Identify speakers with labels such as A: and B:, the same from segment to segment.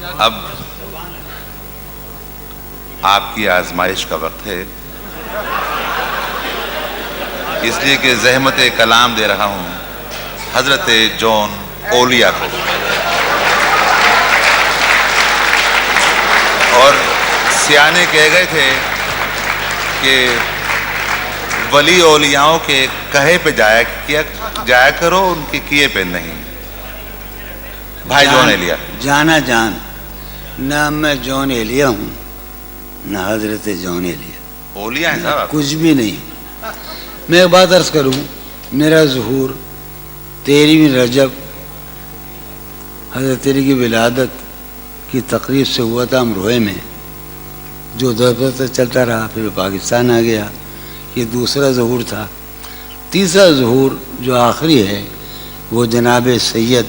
A: اب آپ کی آزمائش کا وقت ہے، اس لیے کہ زحمت کلام دے رہا ہوں حضرت جون اولیا کو. اور سیانے کہہ گئے تھے کہ ولی اولیاؤں کے کہے پہ جایا کرو، ان کے کیے پہ نہیں. بھائی جون ایلیا
B: جانا جان، نہ میں جون ایلیا ہوں نہ حضرت جون ایلیا،
A: اولیاء ہیں صاحب،
B: کچھ بھی نہیں. میں ایک بات عرض کروں، میرا ظہور 13 رجب حضرت علی کی ولادت کی تقریب سے ہوا تھا امروہے میں، جو دور تک چلتا رہا، پھر پاکستان آ گیا. یہ دوسرا ظہور تھا. تیسرا ظہور جو آخری ہے وہ جناب سید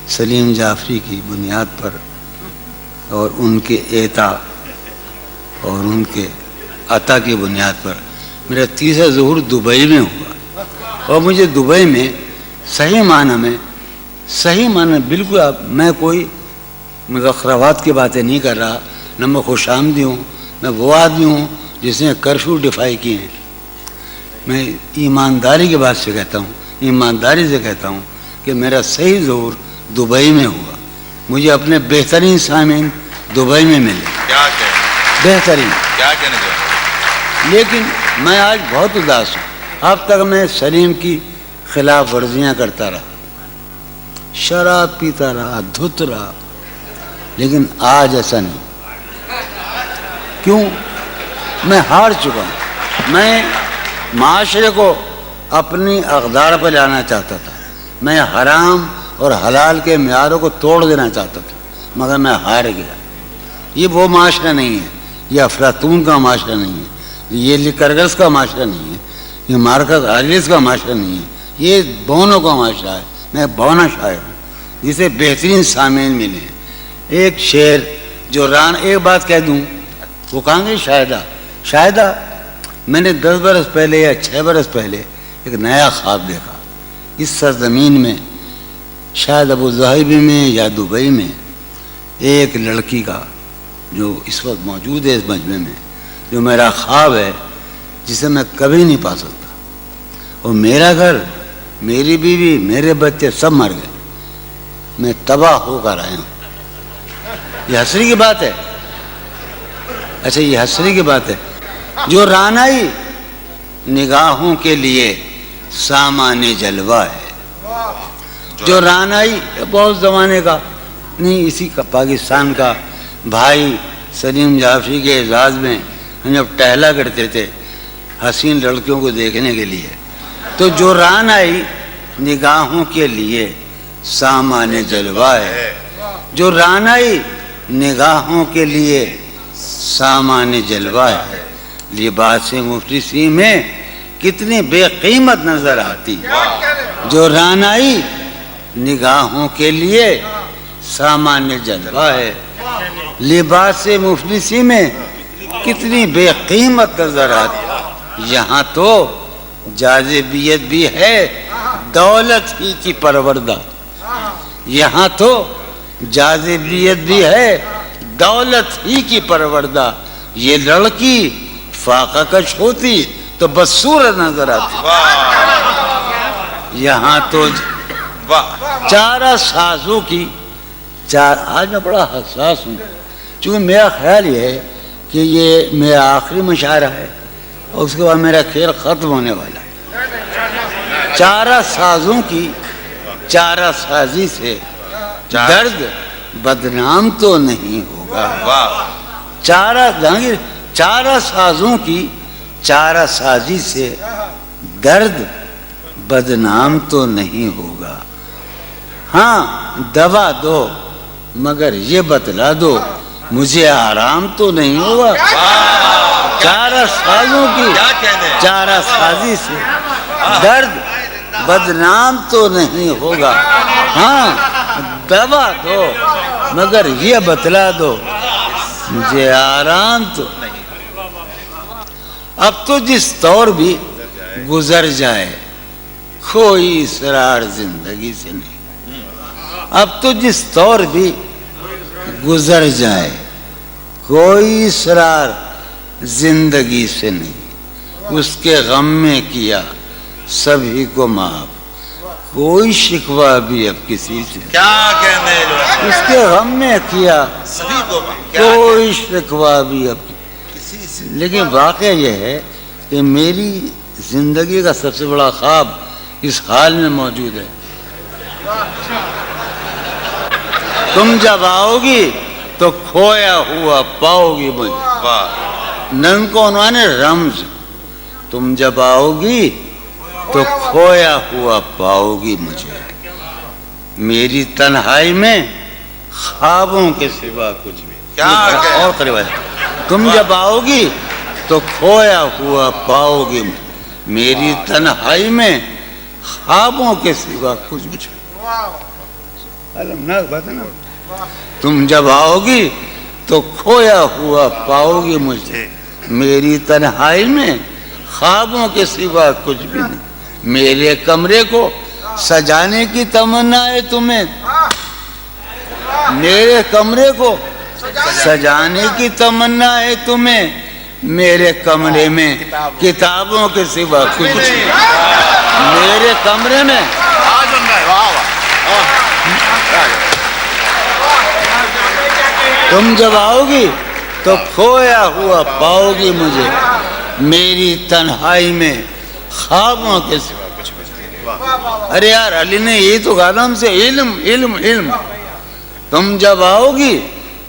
B: سلیم جعفری کی بنیاد پر اور ان کے ایتا اور ان کے عطا کی بنیاد پر میرا تیسرا ظہور دبئی میں ہوا. اور مجھے دبئی میں صحیح معنی بالکل، میں کوئی مذخرفات کی باتیں نہیں کر رہا، نہ میں خوش آمدی ہوں، میں وہ آدمی ہوں جس نے کرفیو ڈیفائی کیے ہیں. میں ایمانداری کے بات سے کہتا ہوں، ایمانداری سے کہتا ہوں کہ میرا صحیح ظہور دبئی میں ہوا. مجھے اپنے بہترین سامعین دبئی میں ملے، بہترین.
A: کیا کہنے چاہتے؟
B: لیکن میں آج بہت اداس ہوں. اب تک میں سلیم کی خلاف ورزیاں کرتا رہا، شراب پیتا رہا، دھت رہا، لیکن آج ایسا نہیں. کیوں؟ میں ہار چکا ہوں. میں معاشرے کو اپنی اقدار پر لانا چاہتا تھا، میں حرام اور حلال کے معیاروں کو توڑ دینا چاہتا تھا، مگر میں ہار گیا. یہ وہ معاشرہ نہیں ہے، یہ افلاطون کا معاشرہ نہیں ہے، یہ لیکرگس کا معاشرہ نہیں ہے، یہ مارکس آریلس کا معاشرہ نہیں ہے، یہ بونوں کا معاشرہ ہے. میں بونا شاعر ہوں جسے بہترین سامعین ملے ہیں. ایک شعر جو ایک بات کہہ دوں، وہ کہاں گے شاہدہ میں نے 10 برس پہلے یا 6 برس پہلے ایک نیا خواب دیکھا. اس سرزمین میں شاید ابو ظہبی میں یا دبئی میں ایک لڑکی کا جو اس وقت موجود ہے اس مجمع میں، جو میرا خواب ہے، جسے میں کبھی نہیں پا سکتا. اور میرا گھر، میری بیوی، میرے بچے سب مر گئے، میں تباہ ہو کر آیا ہوں. یہ حسری کی بات ہے. اچھا، یہ حسری کی بات ہے. جو رانائی نگاہوں کے لیے سامان جلوہ ہے، جو رانائی بہت زمانے کا نہیں، اسی کا پاکستان کا بھائی سلیم جعفری کے اعزاز میں ہم جب ٹہلا کرتے تھے حسین لڑکیوں کو دیکھنے کے لیے، تو جو رانائی نگاہوں کے لیے سامان جلوہ ہے، جو رانائی نگاہوں کے لیے سامان جلوہ ہے، لباس مفلسی میں کتنی بے قیمت نظر آتی. جو رانائی نگاہوں کے لیے سامان جلوہ ہے، لباس مفلسی میں کتنی بے قیمت نظر آتی. یہاں تو جاذبیت بھی ہے دولت ہی کی پروردہ، یہاں تو جاذبیت بھی ہے دولت ہی کی پروردہ. یہ لڑکی فاقہ کش ہوتی تو بدصورت نظر آتی. یہاں تو چارہ سازوں کی آج میں بڑا حساس ہوں، چونکہ میرا خیال یہ ہے کہ یہ میرا آخری مشاعرہ ہے اور اس کے بعد میرا کھیل ختم ہونے والا ہے. چارہ سازوں کی چارہ سازی سے درد بدنام تو نہیں ہوگا. چارہ سازوں کی چارہ سازی سے درد بدنام تو نہیں ہوگا. ہاں دوا دو مگر یہ بتلا دو مجھے آرام تو نہیں ہوگا. چارہ سازوں کی چارہ سازی سے درد بدنام تو نہیں ہوگا. ہاں دوا دو مگر یہ بتلا دو مجھے آرام تو نہیں. اب تو جس طور بھی گزر جائے کوئی اسرار زندگی سے نہیں. اب تو جس طور بھی گزر جائے، کوئی اسرار زندگی سے نہیں، اس کے غم میں کیا سبھی کو معاف، کوئی شکوہ بھی اب کسی سے،
A: کیا کہنے جو ہے
B: اس کے غم میں کیا
A: سبھی کو کیا
B: کوئی شکوہ بھی اب
A: کسی سے.
B: لیکن واقعہ یہ ہے کہ میری زندگی کا سب سے بڑا خواب اس حال میں موجود ہے. تم جب آؤ گی تو کھویا ہوا پاؤ گی مجھے.
A: واہ
B: نن کو عنوان ہے رمز. تم جب آؤ گی تو کھویا ہوا پاؤ گی مجھے، میری تنہائی میں خوابوں کے سوا کچھ بھی.
A: کیا
B: اور قریب ہے. تم جب آؤ گی تو کھویا ہوا پاؤ گی مجھے، میری تنہائی میں خوابوں کے سوا کچھ بھی. المناک بات ہے نا. تم جب آؤ گی تو کھویا ہوا پاؤ گی مجھے، میری تنہائی میں خوابوں کے سوا کچھ بھی نہیں. میرے کمرے کو سجانے کی تمنا ہے تمہیں، میرے کمرے کو سجانے کی تمنا ہے تمہیں، میرے کمرے میں کتابوں کے سوا کچھ نہیں. میرے کمرے میں تم جب آؤ گی تو کھویا ہوا پاؤ گی مجھے، میری تنہائی میں خوابوں کے سوا کچھ بھی نہیں. ارے یار علی نے یہی تو کہا نا ہم سے، علم علم علم. تم جب آؤ گی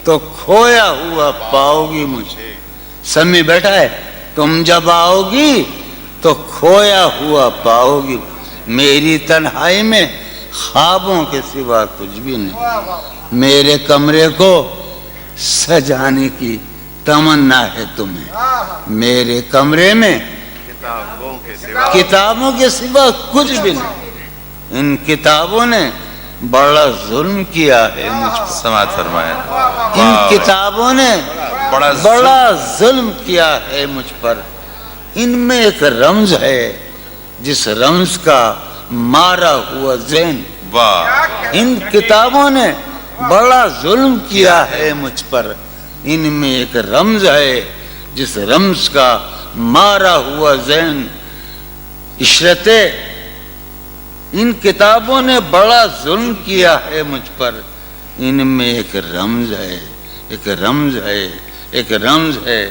B: تو کھویا ہوا پاؤ گی مجھے. سمی بیٹھا ہے. تم جب آؤ گی تو کھویا ہوا پاؤ گی، میری تنہائی میں خوابوں کے سوا کچھ بھی نہیں. میرے کمرے کو سجانے کی تمنا ہے تمہیں، میرے کمرے میں کتابوں کے سوا کچھ بھی نہیں. ان کتابوں نے بڑا ظلم کیا ہے مجھ پر.
A: سماعت فرمایا.
B: ان کتابوں نے بڑا ظلم کیا ہے مجھ پر. ان میں ایک رمز ہے جس رمز کا مارا ہوا ذہن.
A: واہ
B: ان کتابوں نے بڑا ظلم کیا ہے مجھ پر. ان میں ایک رمز ہے جس رمز کا مارا ہوا ذہن. عشرت ان کتابوں نے بڑا ظلم کیا ہے مجھ پر. ان میں ایک رمز ہے، ایک رمز ہے، ایک رمز ہے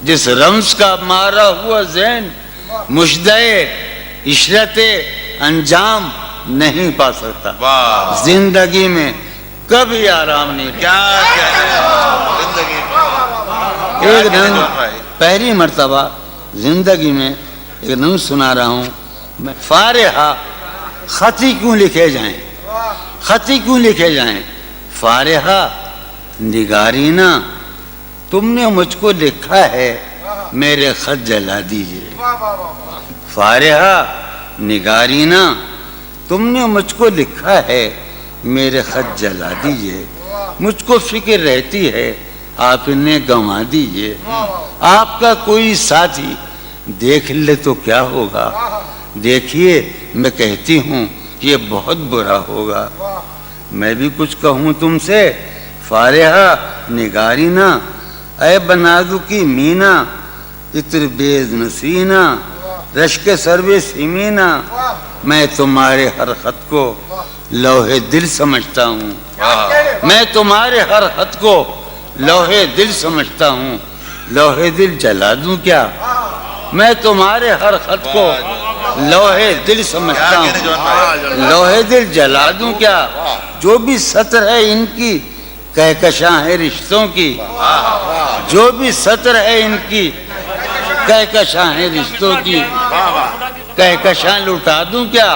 B: جس رمز کا مارا ہوا ذہن مشدے عشرت انجام نہیں پا سکتا.
A: واہ
B: زندگی میں کبھی آرام نہیں.
A: کیا کہنے زندگی
B: ایک دن پہلی مرتبہ زندگی میں ایک دن سنا رہا ہوں میں. فارحہ خطی کیوں لکھے جائیں، خطی کیوں لکھے جائیں. فارحہ نگارینا تم نے مجھ کو لکھا ہے، میرے خط جلا دیجئے. فارحہ نگارینا تم نے مجھ کو لکھا ہے، میرے خط جلا دیجئے. مجھ کو فکر رہتی ہے آپ انہیں گنوا دیجئے. آپ کا کوئی ساتھی دیکھ لے تو کیا ہوگا. دیکھیے میں کہتی ہوں یہ بہت برا ہوگا. میں بھی کچھ کہوں تم سے. فارحہ نگارینا اے بنادو کی مینا، عطر بیز نسینا، رشک سروے سیمینا. میں تمہارے ہر خط کو لوہے دل سمجھتا ہوں. میں تمہارے ہر خط کو لوہے دل سمجھتا ہوں. لوہے دل جلا دوں کیا. میں تمہارے ہر خط کو لوہے دل سمجھتا ہوں. لوہے دل جلا دوں کیا. جو بھی سطر ہے ان کی کہکشاں ہے رشتوں کی. جو بھی سطر ہے ان کی کہکشاں ہے رشتوں کی. کہکشاں لٹا دوں کیا.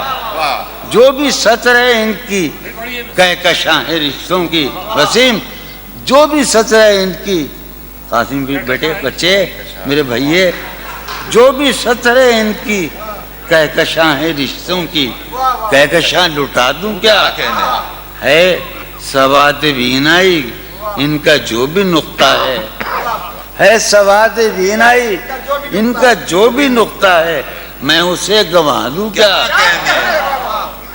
B: جو بھی سطر ہے ان کی کہکشاں ہے رشتوں کی. وسیم جو بھی سطر ہے ان کی. قاسم بھی بیٹے بچے میرے بھائیے، جو بھی سطر ہے ان کی کہکشاں ہے رشتوں کی. کہکشاں لٹا دوں کیا. ہے سواد بینائی ان کا جو بھی نقطہ ہے سواد بینائی ان کا جو بھی نقطہ ہے، میں اسے گنوا دوں کیا.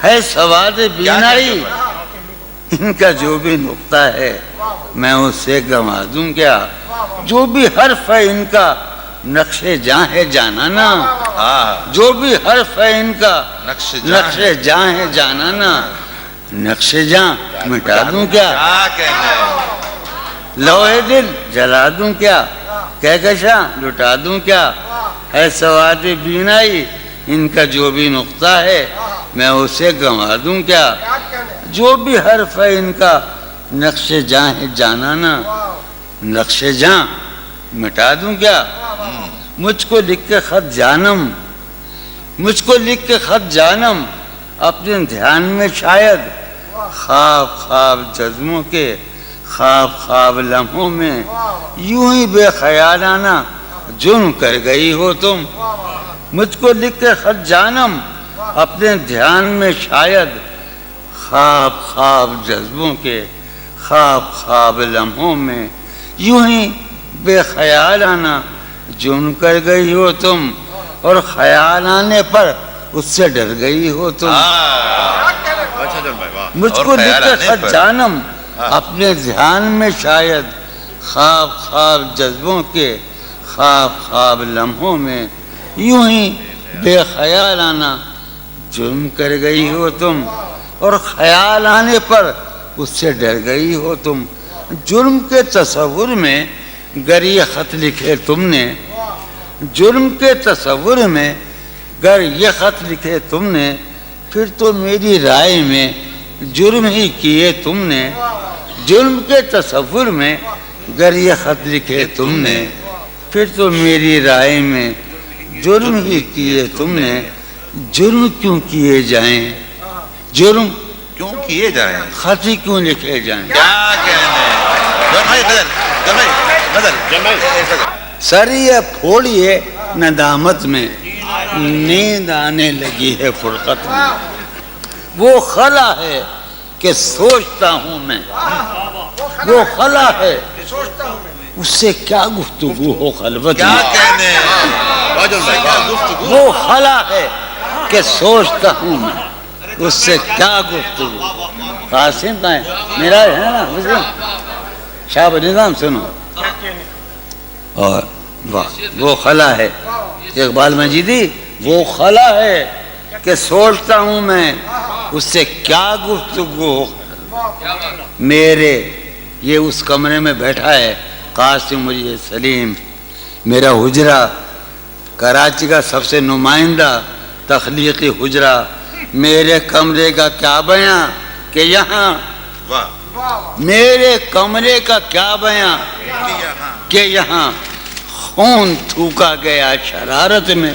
B: ہے سواد بینائی ان کا جو بھی نقطہ ہے میں اسے گنوا دوں کیا؟ جو بھی حرف ہے ان کا نقش جاں ہے جانانا، جو بھی حرف ہے ان کا نقش جاں ہے جانانا، نقش جاں مٹا دوں کیا؟ لوہے دل جلا دوں کیا؟ کہکشاں لٹا دوں کیا؟ ہے سواد بینائی ان کا جو بھی نقطہ ہے میں اسے گنوا دوں کیا؟ جو بھی حرف ہے ان کا نقش جاں ہے جانانا، نقش جاں مٹا دوں کیا؟ مجھ کو لکھ کے خط جانم، مجھ کو لکھ کے خط جانم اپنے دھیان میں شاید خواب خواب جذبوں کے خواب خواب لمحوں میں یوں ہی بے خیالانہ جرم کر گئی ہو تم۔ مجھ کو لکھ کے خط جانم اپنے دھیان میں شاید خواب خواب جذبوں کے خواب خواب لمحوں میں یوں ہی بے خیالانہ جرم کر گئی ہو تم، اور خیال آنے پر اس سے ڈر گئی ہو تم۔ مجھ کو لکھ کے خط جانم اپنے دھیان میں شاید خواب خواب جذبوں کے خواب خواب لمحوں میں یوں ہی بے خیالانہ جرم کر گئی ہو تم، اور خیال آنے پر اس سے ڈر گئی ہو تم۔ جرم کے تصور میں گر یہ خط لکھے تم نے، جرم کے تصور میں گر یہ خط لکھے تم نے، پھر تو میری رائے میں جرم ہی کیے تم نے۔ جرم کے تصور میں گر یہ خط لکھے تم نے، پھر تو میری رائے میں جرم ہی کیے تم نے۔ جرم کیوں کیے جائیں، جرم
A: کیوں کیے جائیں،
B: خط ہی کیوں لکھے جائیں؟
A: کیا کہنے
B: سر یہ پھوڑیے ندامت میں، نیند آنے لگی ہے فرقت میں۔ وہ خلا ہے کہ سوچتا ہوں میں، وہ خلا ہے اس سے کیا گفتگو ہو خلوت
A: کیا
B: میں۔
A: کہنے
B: وہ خلا ہے کہ سوچتا ہوں میں، اس سے کیا گفتگو۔ قاسم کا ہے میرا ہے نا حسین شاہ نظام سنو، اور وہ خلا ہے اقبال مجیدی، وہ خلا ہے کہ سوچتا ہوں میں اس سے کیا گفتگو ہو۔ میرے یہ اس کمرے میں بیٹھا ہے قاسم مجید سلیم، میرا حجرہ کراچی کا سب سے نمائندہ تخلیقی حجرہ، میرے کمرے کا کیا بیاں کہ یہاں، میرے کمرے کا کیا بیاں کہ یہاں خون تھوکا گیا شرارت میں۔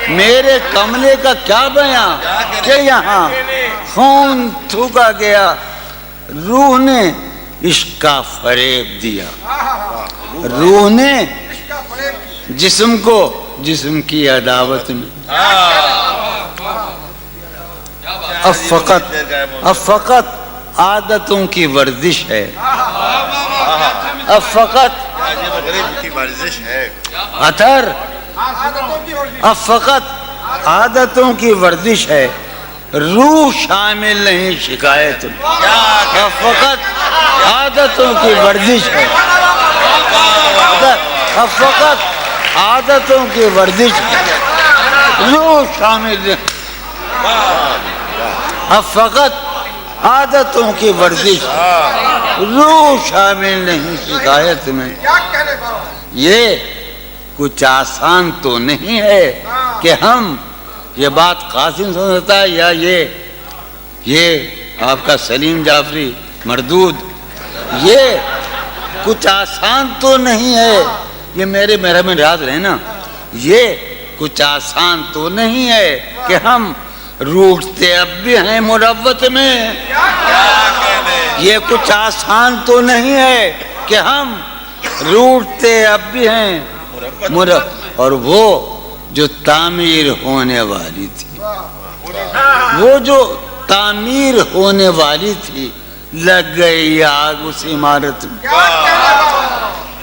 B: میرے کمرے کا کیا بیاں کہ یہاں خون تھوکا گیا، روح نے عشق کا فریب دیا، روح نے جسم کو جسم کی عداوت میں۔ اب فقط عادتوں کی ورزش ہے، اب فقط اتھر، اب فقط عادتوں کی ورزش ہے، روح شامل نہیں شکایت میں۔ اب فقط عادتوں کی ورزش ہے، اب فقط عادتوں کی ورزش ہے، روح شامل نہیں۔ اب فقط عادتوں کی ورزش، روح شامل نہیں شکایت میں۔ یہ کچھ آسان تو نہیں ہے کہ ہم، یہ بات قاسم سمجھتا ہے یا یہ آپ کا سلیم جعفری مردود، یہ کچھ آسان تو نہیں ہے، یہ میرے محرم راز رہے نا، یہ کچھ آسان تو نہیں ہے کہ ہم روٹتے اب بھی ہیں مروت میں۔ یہ کچھ آسان تو نہیں ہے کہ ہم روٹتے اب بھی ہیں اور وہ جو تعمیر ہونے والی تھی، وہ جو تعمیر ہونے والی تھی لگ گئی آگ اس عمارت میں۔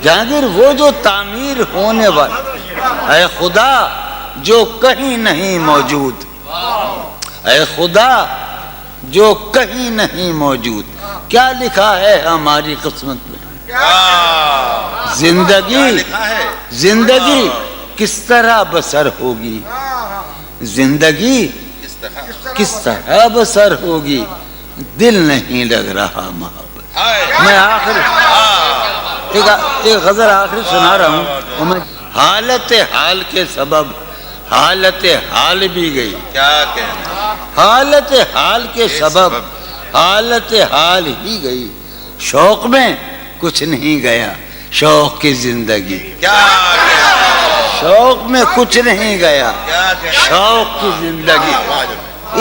B: جہانگیر وہ جو تعمیر ہونے والی، اے خدا جو کہیں نہیں موجود، اے خدا جو کہیں نہیں موجود. کیا لکھا ہے ہماری قسمت میں؟ زندگی کس طرح بسر ہوگی؟ زندگی کس طرح بسر ہوگی؟ دل نہیں لگ رہا محبت. میں آخر ایک غزل آخری سنا رہا ہوں. حالت حال کے سبب حالت حال بھی گئی.
A: کیا کہنا؟
B: حالت حال کے سبب حالت حال ہی گئی. شوق میں کچھ نہیں گیا، شوق کی زندگی.
A: کیا کہنا؟
B: شوق میں کچھ نہیں گیا، شوق کی زندگی.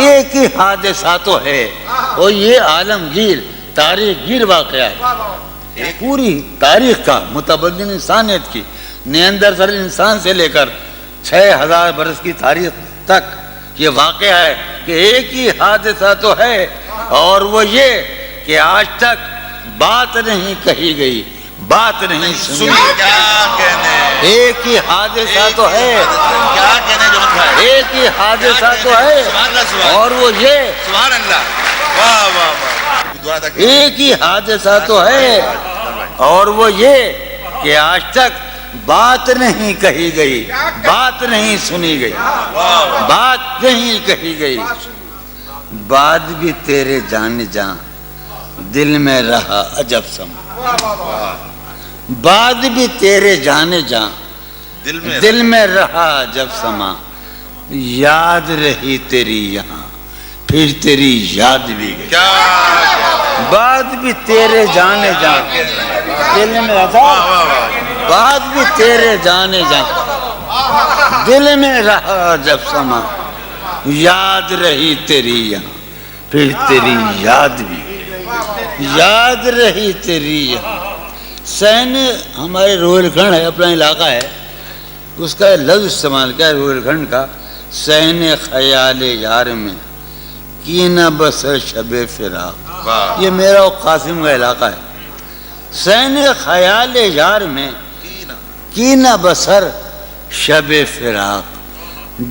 B: ایک ہی حادثہ تو ہے اور یہ عالمگیر تاریخ گیر واقعہ ہے. پوری تاریخ کا متبدل انسانیت کی نیاندرتال انسان سے لے کر 6000 برس کی تاریخ تک یہ واقعہ ہے کہ ایک ہی حادثہ تو ہے اور وہ یہ کہ آج تک بات نہیں کہی گئی، بات نہیں سنی.
A: کیا کہنے؟
B: ایک ہی حادثہ تو ہے،
A: کیا کہنے جو بھائی؟
B: ایک ہی حادثہ تو ہے اور وہ یہ
A: سبحان اللہ. واہ واہ واہ. دعا تک
B: ایک ہی حادثہ تو ہے اور وہ یہ کہ آج تک بات نہیں کہی گئی، بات نہیں سنی گئی، بات نہیں کہی گئی. بات بھی تیرے جان جان دل میں رہا عجب سما. بات بھی تیرے جان جان دل میں رہا عجب سما. یاد رہی تیری یہاں پھر تیری یاد بھی گئی. بات بھی تیرے جانے جان دل میں رہا، بات بھی تیرے جانے جان دل میں رہا جب سما. یاد رہی تیری یہاں پھر تیری یاد بھی گئی. یاد رہی تیری یہاں. سین ہمارے روہیل کھنڈ ہے، اپنا علاقہ ہے، اس کا لفظ استعمال کیا ہے روہیل کھنڈ کا. سین خیال یار میں کینہ بسر شب فراق. یہ میرا و قاسم کا علاقہ ہے. سین خیال یار میں کینہ بسر شب فراق.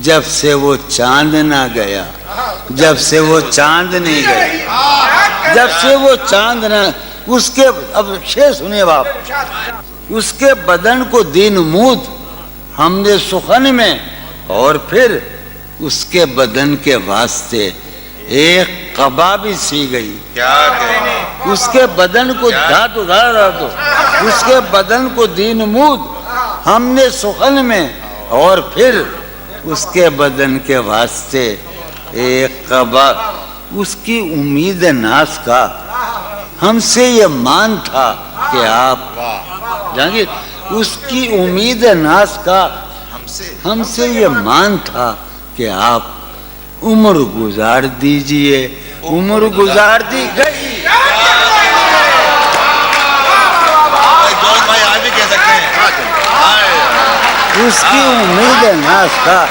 B: جب سے وہ چاند نہ گیا، جب سے وہ چاند نہیں گیا، جب سے وہ چاند نہ، اس کے اب شعر سنیے باپ. اس کے بدن کو دین مود ہم نے سخن میں اور پھر اس کے بدن کے واسطے ایک قبا بھی سی گئی. اس کے بدن کو دھات ادھارا دو، اس کے بدن کو دین مود ہم نے سخن میں اور پھر اس کے بدن کے واسطے ایک قبا. اس کی امید ناز کا ہم سے یہ مان تھا کہ آپ جانگی. اس کی امید ناز کا ہم سے یہ مان تھا کہ آپ عمر گزار دیجئے. عمر گزار دی گئی. اس کی امید ناز کا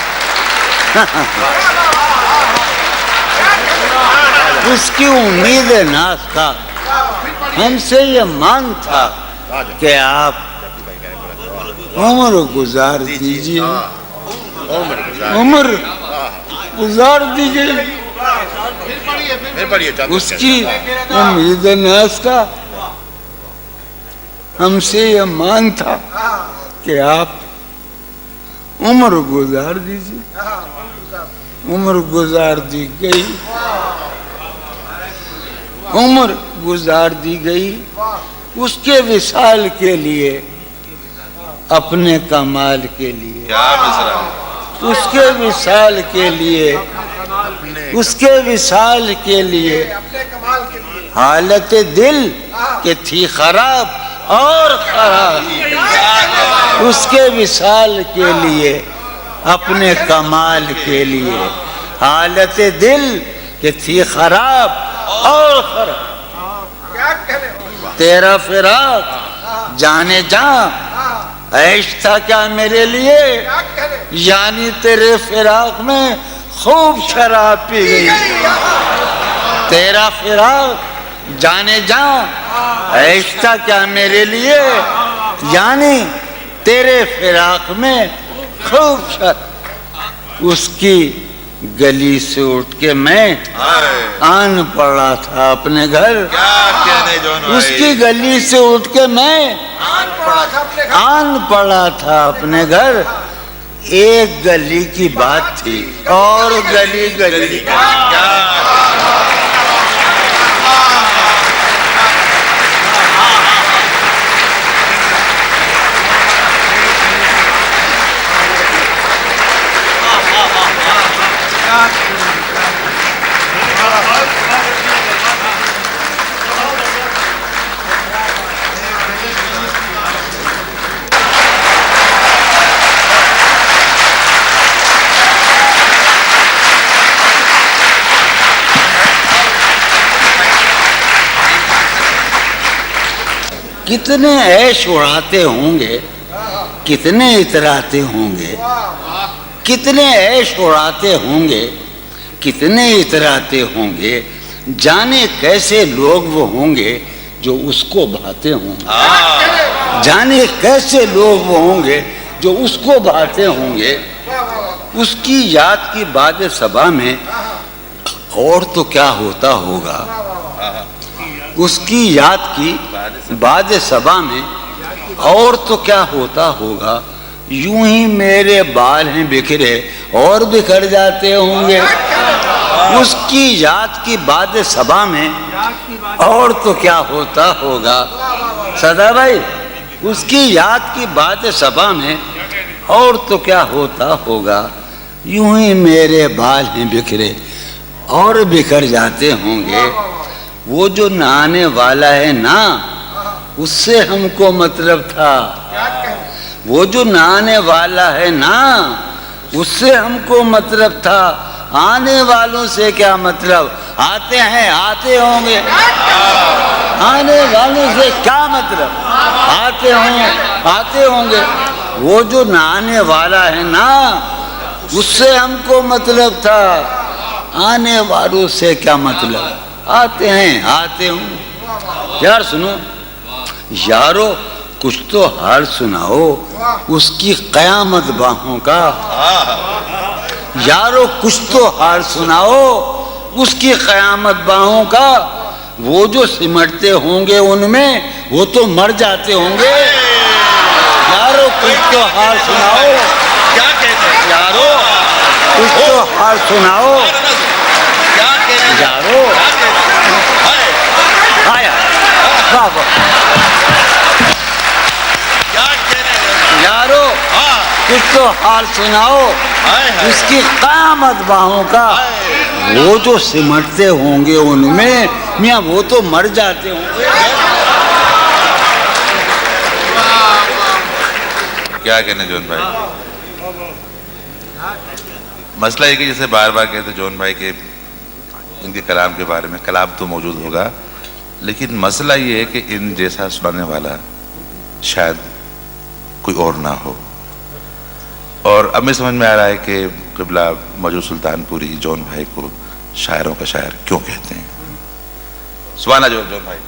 B: اس کی امید ناز کا ہم سے یہ مان تھا کہ آپ عمر گزار دیجئے. عمر گزار دیجئے. اس کی امید ناز کا ہم سے یہ مان تھا کہ آپ عمر گزار دیجئے. عمر گزار دی گئی. عمر گزار دی گئی اس کے وصال کے لیے، اپنے کمال کے لیے. اس کے وصال کے لیے، اس کے وصال کے لیے حالت دل کہ تھی خراب اور خراب. اس کے وصال کے لیے، اپنے کمال کے لیے حالت دل کہ تھی خراب اور خراب. تیرا فراق جانے جاں عیش تھا کیا میرے لیے، یعنی تیرے فراق میں خوب شراب پی گئی. تیرا فراق جانے جاں عیش تھا کیا میرے لیے، یعنی تیرے فراق میں خوب شراب. اس کی گلی سے اٹھ کے میں آن پڑا تھا اپنے گھر.
A: کیا کہنے جون بھائی.
B: اس کی گلی سے اٹھ کے میں آن پڑا تھا اپنے گھر. ایک گلی کی بات تھی اور گلی گلی کتنے عیش اڑاتے ہوں گے, کتنے اتراتے ہوں گے, کتنے عیش اڑاتے ہوں گے, کتنے اتراتے ہوں گے. جانے کیسے لوگ وہ ہوں گے جو اس کو بھاتے ہوں گے. جانے کیسے لوگ وہ ہوں گے جو اس کو بھاتے ہوں گے. اس کی یاد کی باد صبا میں اور تو کیا ہوتا ہوگا. اس کی یاد کی باد صبا میں اور تو کیا ہوتا ہوگا. یوں ہی میرے بال ہیں بکھرے اور بکھر جاتے ہوں گے. اس کی یاد کی باد صبا میں اور تو کیا ہوتا ہوگا. سدا بھائی, اس کی یاد کی باد صبا میں اور تو کیا ہوتا ہوگا. یوں ہی میرے بال ہیں بکھرے اور بکھر جاتے ہوں گے. وہ جو نہانے والا ہے نا, اس سے ہم کو مطلب تھا. وہ جو نہانے والا ہے نا, اس سے ہم کو مطلب تھا. آنے والوں سے کیا مطلب. آتے ہیں آتے ہوں گے. آنے والوں سے کیا مطلب. آتے ہوں گے. وہ جو نہانے والا ہے نا, اس سے ہم کو مطلب تھا. آنے والوں سے کیا مطلب. آتے ہیں آتے ہوں. یار سنو یارو, کچھ تو حال سناؤ اس کی قیامت باہوں کا. یارو کچھ تو حال سناؤ اس کی قیامت باہوں کا. وہ جو سمٹتے ہوں گے ان میں وہ تو مر جاتے ہوں گے. یارو کچھ تو حال سناؤ.
A: کیا کہتے ہیں
B: یارو کچھ تو حال سناؤ. یارو یارو کچھ تو حال سناؤ اس کی قیامت باہوں کا. وہ جو سمٹتے ہوں گے ان میں میاں وہ تو مر جاتے ہوں گے.
A: کیا کہنے جون بھائی. مسئلہ یہ کہ جیسے بار بار کہتے جون بھائی کہ ان کے کلام کے بارے میں, کلام تو موجود ہوگا لیکن مسئلہ یہ ہے کہ ان جیسا سنانے والا شاید کوئی اور نہ ہو. اور اب میں سمجھ میں آ رہا ہے کہ قبلہ موجود سلطان پوری جون بھائی کو شاعروں کا شاعر کیوں کہتے ہیں. سبحان اللہ جون بھائی.